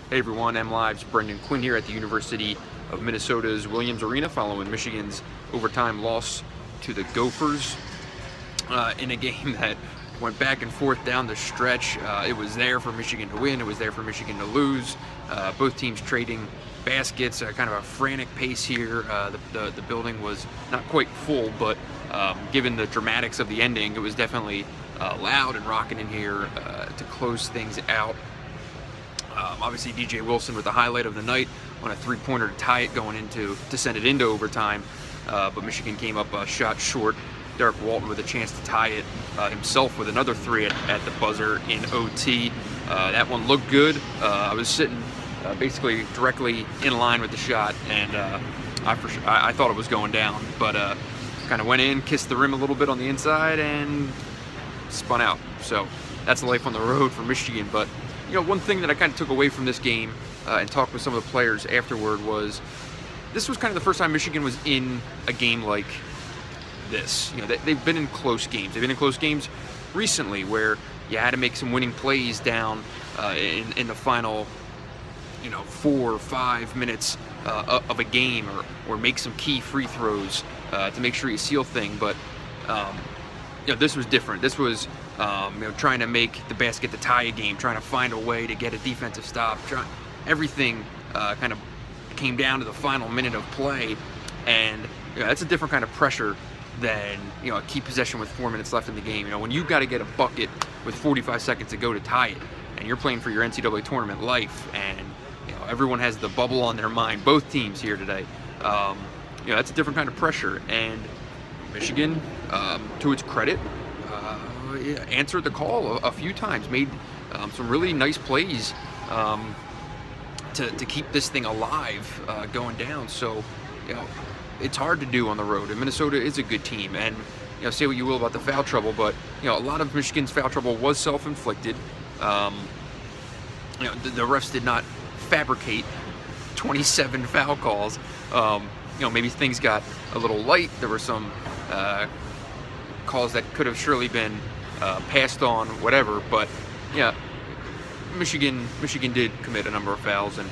Hey everyone, M Live's Brendan Quinn here at the University of Minnesota's Williams Arena following Michigan's overtime loss to the Gophers in a game that went back and forth down the stretch. It was there for Michigan to win, it was there for Michigan to lose. Both teams trading baskets, kind of a frantic pace here. The building was not quite full, but given the dramatics of the ending, it was definitely loud and rocking in here to close things out. Obviously, DJ Wilson with the highlight of the night on a three-pointer to tie it to send it into overtime, but Michigan came up a shot short. Derek Walton with a chance to tie it himself with another three at the buzzer in OT. That one looked good. I was sitting basically directly in line with the shot, and I thought it was going down, but kind of went in, kissed the rim a little bit on the inside, and spun out. So that's life on the road for Michigan. But one thing that I kind of took away from this game and talked with some of the players afterward was this was kind of the first time Michigan was in a game like this. They've been in close games. They've been in close games recently where you had to make some winning plays down in the final 4 or 5 minutes of a game, or make some key free throws to make sure you seal things. But this was different. This was trying to make the basket to tie a game, trying to find a way to get a defensive stop. Everything kind of came down to the final minute of play, and that's a different kind of pressure than a key possession with 4 minutes left in the game. When you've got to get a bucket with 45 seconds to go to tie it, and you're playing for your NCAA tournament life, and everyone has the bubble on their mind. Both teams here today. That's a different kind of pressure, and Michigan, to its credit, answered the call a few times, made some really nice plays to keep this thing alive going down. So, it's hard to do on the road, and Minnesota is a good team. And say what you will about the foul trouble, but a lot of Michigan's foul trouble was self-inflicted. The refs did not fabricate 27 foul calls. Maybe things got a little light. There were some calls that could have surely been passed on, whatever. But Michigan did commit a number of fouls, and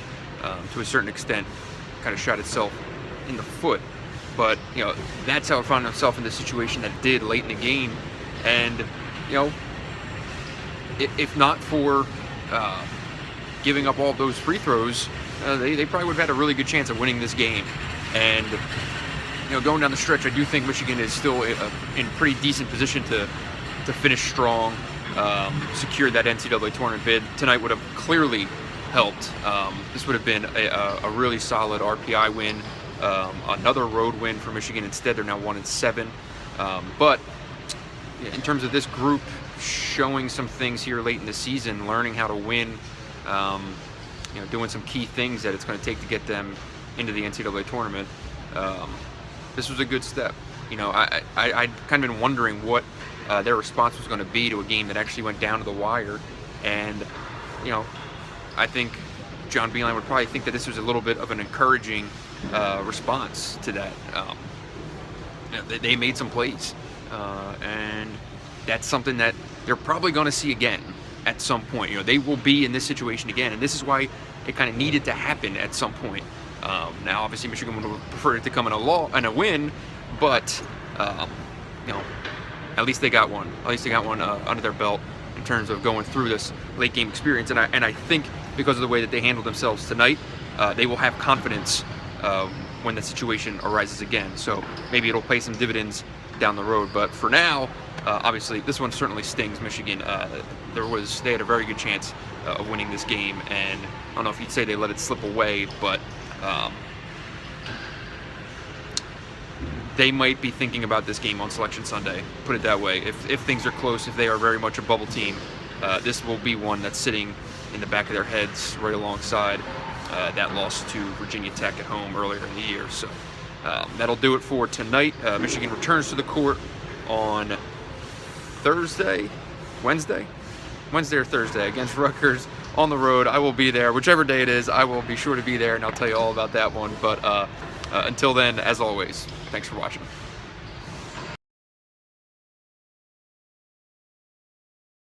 to a certain extent kind of shot itself in the foot. But that's how it found itself in the situation that it did late in the game. And if not for giving up all of those free throws, they probably would have had a really good chance of winning this game. And going down the stretch, I do think Michigan is still in pretty decent position to finish strong, secure that NCAA tournament bid. Tonight would have clearly helped. This would have been a really solid RPI win, another road win for Michigan. Instead, they're now 1-7. But in terms of this group showing some things here late in the season, learning how to win, doing some key things that it's going to take to get them into the NCAA tournament, this was a good step. I'd kind of been wondering what their response was going to be to a game that actually went down to the wire. And, I think John Beilein would probably think that this was a little bit of an encouraging response to that. They made some plays, and that's something that they're probably going to see again at some point. They will be in this situation again, and this is why it kind of needed to happen at some point. Now, obviously, Michigan would have preferred it to come in a win, but at least they got one. At least they got one under their belt in terms of going through this late game experience. And I think because of the way that they handled themselves tonight, they will have confidence when the situation arises again. So maybe it'll pay some dividends down the road. But for now, obviously, this one certainly stings Michigan. They had a very good chance of winning this game, and I don't know if you'd say they let it slip away, but they might be thinking about this game on Selection Sunday, put it that way. If things are close, if they are very much a bubble team, this will be one that's sitting in the back of their heads right alongside that loss to Virginia Tech at home earlier in the year. So that'll do it for tonight. Michigan returns to the court on Wednesday or Thursday against Rutgers on the road. I will be there. Whichever day it is, I will be sure to be there, and I'll tell you all about that one. But until then, as always, thanks for watching.